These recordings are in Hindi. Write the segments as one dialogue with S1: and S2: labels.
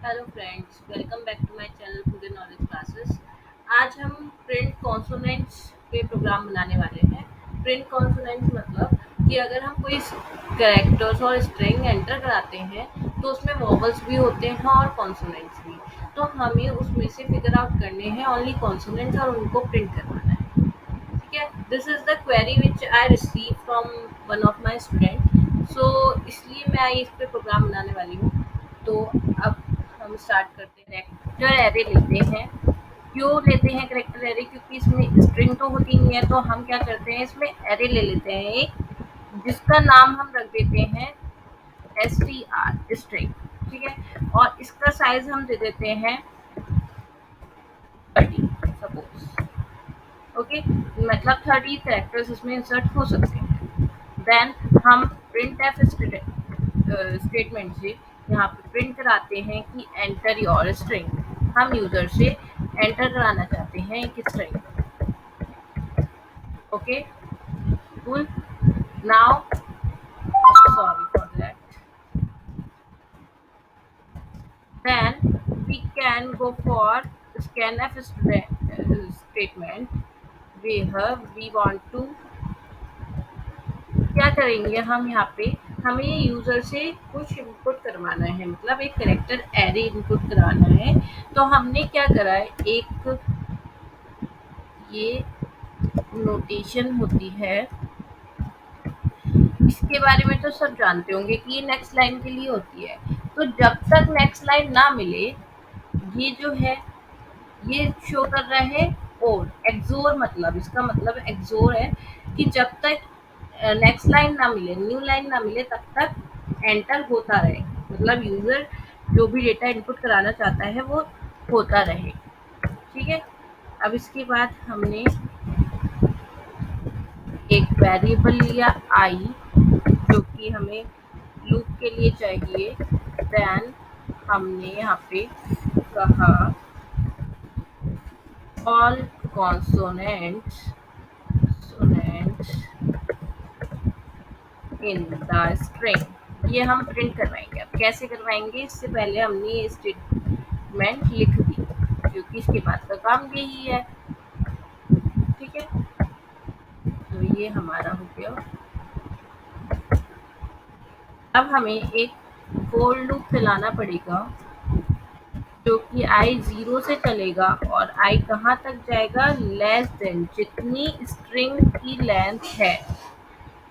S1: Hello friends, welcome back to my channel today knowledge classes. आज हम प्रिंट कॉन्सोनेंट्स पे प्रोग्राम बनाने वाले हैं। प्रिंट कॉन्सोनेंट्स मतलब कि अगर हम कोई कैरेक्टर्स और स्ट्रिंग एंटर कराते हैं तो उसमें वॉवल्स भी होते हैं और कॉन्सोनेंट्स भी। तो हमें उसमें से फिगर आउट करने हैं ओनली कॉन्सोनेंट्स और उनको प्रिंट करवाना है। ठीक है, this is the query which I receive from one of my student. So इसलिए मैं इस पे प्रोग्राम बनाने वाली हूँ। तो अब हम स्टार्ट करते हैं। करेक्टर एरे लेते हैं। क्यों लेते हैं करेक्टर एरे? क्योंकि इसमें स्ट्रिंग तो होती नहीं है, तो हम क्या करते हैं, इसमें एरे ले लेते हैं एक, जिसका नाम हम रख देते हैं str स्ट्रिंग। ठीक है, और इसका साइज हम दे देते हैं 30 सपोज। ओके, मतलब 30 कैरेक्टर्स इसमें इंसर्ट हो सकते हैं। देन हम प्रिंट एफ स्टेटमेंट से यहाँ पे प्रिंट कराते हैं कि एंटर योर स्ट्रिंग। हम यूजर से एंटर कराना चाहते हैं एक string. Okay, cool. Now sorry for that. Then we can go for scanf statement where we want to क्या करेंगे हम यहाँ पे, हमें यूजर से कुछ इनपुट करवाना है, मतलब एक करेक्टर एरे इनपुट कराना है। तो हमने क्या करा है, एक ये नोटेशन होती है, इसके बारे में तो सब जानते होंगे कि ये नेक्स्ट लाइन के लिए होती है। तो जब तक नेक्स्ट लाइन ना मिले, ये जो है ये शो कर रहा है और एक्सोर, मतलब इसका मतलब एक्सोर है कि जब तक नेक्स्ट लाइन ना मिले, न्यू लाइन ना मिले, तब तक एंटर होता रहे, मतलब यूजर जो भी डेटा इनपुट कराना चाहता है वो होता रहे। ठीक है, अब इसके बाद हमने एक वेरिएबल लिया आई, जो कि हमें लूप के लिए चाहिए। देन हमने यहाँ पे कहा all consonants in the string. ये हम प्रिंट करवाएंगे। अब कैसे करवाएंगे, इससे पहले हमने ये स्टेटमेंट लिख दी, क्योंकि इसके बाद का काम यही है। ठीक है, तो ये हमारा हो गया। अब हमें एक फोर लूप चलाना पड़ेगा, जो कि आई 0 से चलेगा और आई कहाँ तक जाएगा, लेस देन जितनी स्ट्रिंग की लेंथ है,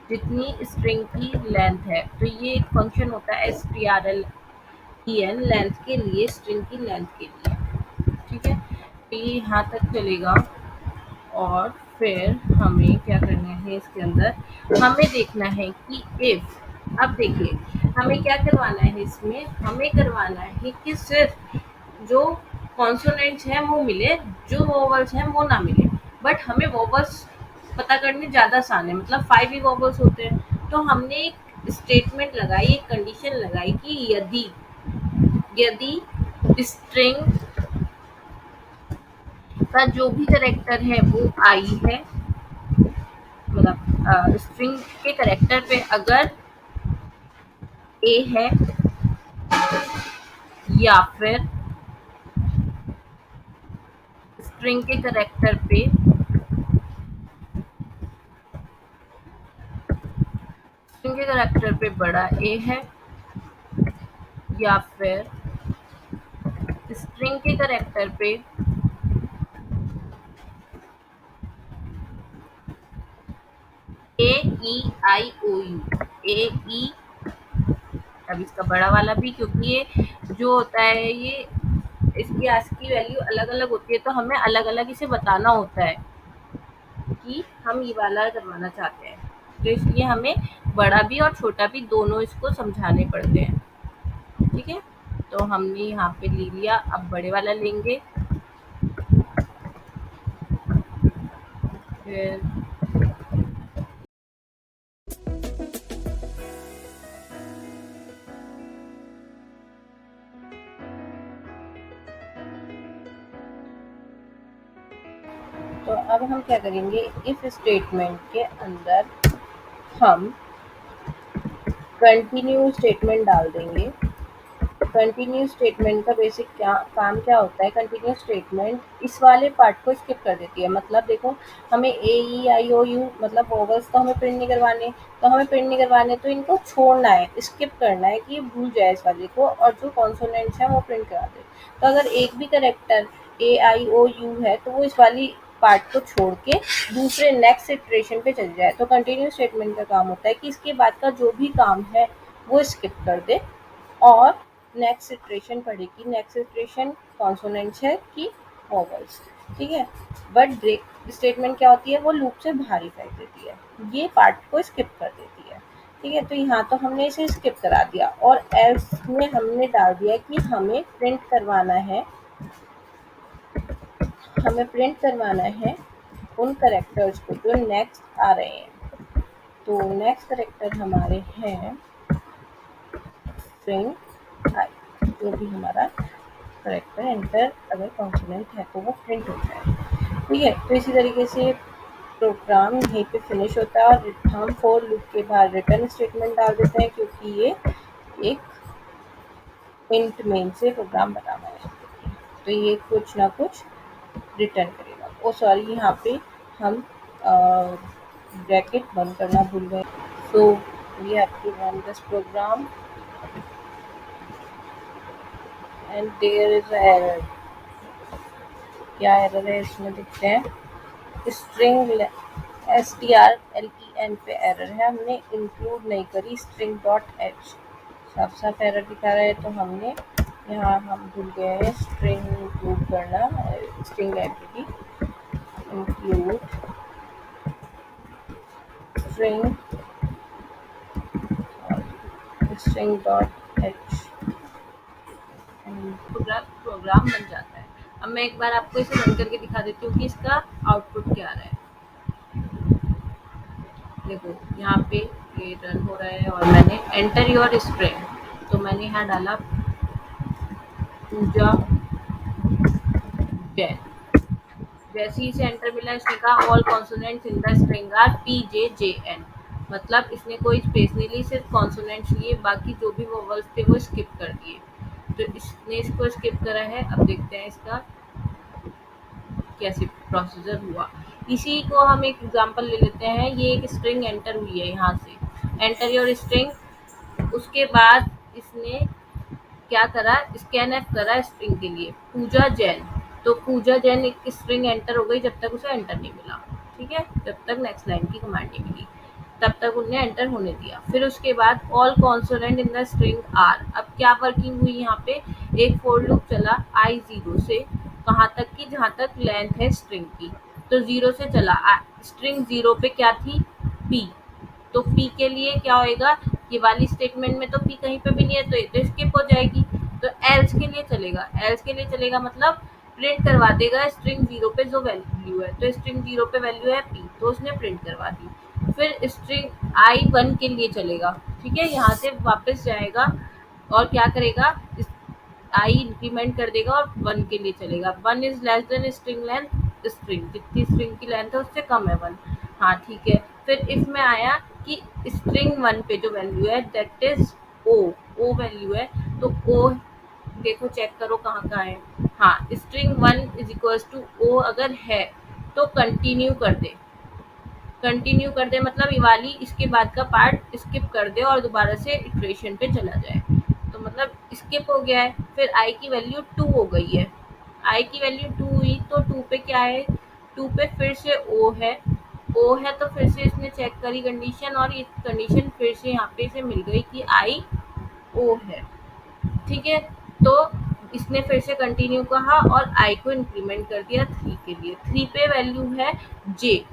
S1: जितनी स्ट्रिंग की लेंथ है। तो ये एक फंक्शन होता है strlen, लेंथ के लिए, स्ट्रिंग की लेंथ के लिए। ठीक है, तो ये यहाँ तक चलेगा। और फिर हमें क्या करना है, इसके अंदर हमें देखना है कि इफ, अब देखिए हमें क्या करवाना है, इसमें हमें करवाना है कि सिर्फ जो कॉन्सोनेंट्स हैं वो मिले, जो वोवल्स हैं वो ना मिले। बट हमें वोवल्स पता करने ज़्यादा आसान है, मतलब 5 ही वोवल्स होते हैं। तो हमने एक स्टेटमेंट लगाई, एक कंडीशन लगाई कि यदि यदि स्ट्रिंग का जो भी कैरेक्टर है वो आई है, मतलब स्ट्रिंग के कैरेक्टर पे अगर ए है, या फिर स्ट्रिंग के कैरेक्टर पे बड़ा ए है, या फिर स्ट्रिंग के कैरेक्टर पे ए ई आई ओ यू, ए ई, अब इसका बड़ा वाला भी, क्योंकि ये जो होता है ये इसकी ASCII वैल्यू अलग अलग होती है, तो हमें अलग अलग इसे बताना होता है कि हम ये वाला करवाना चाहते हैं। तो इसलिए हमें बड़ा भी और छोटा भी दोनों इसको समझाने पड़ते हैं। ठीक है, तो हमने यहाँ पे ले लिया, अब बड़े वाला लेंगे। फिर तो अब हम क्या करेंगे, इफ स्टेटमेंट के अंदर हम कंटिन्यू स्टेटमेंट डाल देंगे। कंटिन्यूस स्टेटमेंट का बेसिक काम क्या होता है। कंटिन्यूस स्टेटमेंट इस वाले पार्ट को स्किप कर देती है। मतलब देखो, हमें ए ई आई ओ यू मतलब वोवल्स तो हमें प्रिंट नहीं करवाने, तो इनको छोड़ना है, स्किप करना है कि ये भूल जाए इस वाले को, और जो कॉन्सोनेंट्स है वो प्रिंट करा दे। तो अगर एक भी character A I O you है तो वो इस वाली पार्ट को छोड़ के दूसरे नेक्स्ट इटरेशन पे चली जाए। तो कंटिन्यूस स्टेटमेंट का काम होता है कि इसके बाद का जो भी काम है वो स्किप कर दे और नेक्स्ट इटरेशन पढ़ेगी। नेक्स्ट इटरेशन कॉन्सोनेंट्स है कि वोवल्स, ठीक है। बट ब्रेक स्टेटमेंट क्या होती है, वो लूप से बाहर ही फेंक देती है, ये पार्ट को स्किप कर देती है, ठीक है। तो यहाँ तो हमने इसे स्किप करा दिया और एल्स में हमने डाल दिया कि हमें प्रिंट करवाना है उन करेक्टर्स को जो नेक्स्ट आ रहे हैं। तो नेक्स्ट करेक्टर हमारे हैं स्ट्रिंग आई, जो भी हमारा करेक्टर एंटर अगर कॉन्सोनेंट है तो वो प्रिंट होता है, ठीक है। तो इसी तरीके से प्रोग्राम यहीं पे फिनिश होता है और हम फॉर लूप के बाहर रिटर्न स्टेटमेंट डाल देते हैं, क्योंकि ये एक इंट मेन से प्रोग्राम बना हुआ है, तो ये कुछ ना कुछ रिटर्न करेगा। ओ सॉरी, यहाँ पे हम ब्रैकेट बंद करना भूल गए। So we have to run this program and there is error. क्या एरर है इसमें देखते हैं। स्ट्रिंग STRLEN पे एरर है, हमने इंक्लूड नहीं करी स्ट्रिंग डॉट एच, साफ साफ एरर दिखा रहा है। तो हमने यहाँ हम भूल गए हैं स्ट्रिंग इंक्लूड करना, string library include string dot h, program बन जाता है। अब मैं एक बार आपको इसे रन करके दिखा देती हूँ कि इसका आउटपुट क्या आ रहा है। देखो यहाँ पे ये रन हो रहा है और मैंने एंटर योर स्ट्रिंग, तो मैंने यहाँ डाला पूजा जैन। जैसे ही इसे एंटर मिला, इसने कहा all consonants in the string are PJJN, मतलब इसने कोई स्पेस नहीं ली, सिर्फ कॉन्सोनेंट्स लिए, बाकी जो भी वोवल्स थे वो स्किप कर दिए। तो इसने इसको स्किप करा है। अब देखते हैं इसका कैसे प्रोसीजर हुआ। इसी को हम एक एग्जांपल ले लेते हैं। ये एक स्ट्रिंग एंटर हुई है, यहाँ से एंटर योर स्ट्रिंग। उसके बाद इसने क्या करा, स्कैन एफ करा स्ट्रिंग के लिए पूजा जैन। तो पूजा जैन एक स्ट्रिंग एंटर हो गई जब तक उसे एंटर नहीं मिला, ठीक है, जब तक नेक्स्ट लाइन की कमांड नहीं मिली तब तक उन्हें एंटर होने दिया। फिर उसके बाद all consonant in the string are. अब क्या वर्किंग हुई यहाँ पे, एक फॉर लूप चला I0 से कहाँ तक की, जहाँ तक लेंथ है स्ट्रिंग की। तो 0 से चला, स्ट्रिंग 0 पे क्या थी, P। तो P के लिए क्या होएगा, ये वाली स्टेटमेंट में तो P कहीं पे भी नहीं है, तो ये तो स्किप हो जाएगी। तो एल्स के लिए चलेगा, मतलब प्रिंट करवा देगा स्ट्रिंग 0 पे जो वैल्यू है। तो स्ट्रिंग 0 पे वैल्यू है P, तो उसने प्रिंट करवा दी। फिर स्ट्रिंग I1 के लिए चलेगा, ठीक है, यहाँ से वापस जाएगा और क्या करेगा, I इंक्रीमेंट कर देगा और 1 के लिए चलेगा। 1 is less than string length, string जितनी स्ट्रिंग की लेंथ है उससे कम है 1, हाँ ठीक है। फिर इफ में आया कि स्ट्रिंग 1 पे जो वैल्यू है दैट इज ओ वैल्यू है, तो ओ देखो चेक करो कहाँ है, हाँ string 1 is equals to O अगर है तो कंटिन्यू कर दे, मतलब ये वाली इसके बाद का पार्ट स्किप कर दे और दोबारा से इटरेशन पे चला जाए। तो मतलब स्किप हो गया है। फिर आई की वैल्यू 2 हो गई है, आई की वैल्यू 2 हुई, तो 2 पे क्या है, 2 पे फिर से ओ है, तो फिर से इसने चेक करी कंडीशन और ये कंडीशन फिर से यहाँ पे इसे मिल गई कि आई ओ है, ठीक है। तो इसने फिर से कंटिन्यू कहा और आई को इंक्रीमेंट कर दिया 3 के लिए। 3 पे वैल्यू है जे,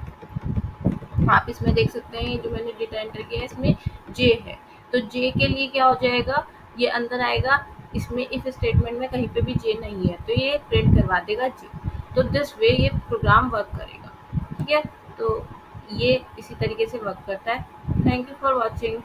S1: आप इसमें देख सकते हैं जो मैंने डेटा एंटर किया है इसमें जे है। तो जे के लिए क्या हो जाएगा, ये अंदर आएगा, इसमें इफ स्टेटमेंट में कहीं पे भी जे नहीं है तो ये प्रिंट करवा देगा जे। तो दिस वे ये प्रोग्राम वर्क करेगा, ठीक है। तो ये इसी तरीके से वर्क करता है। Thank you for watching.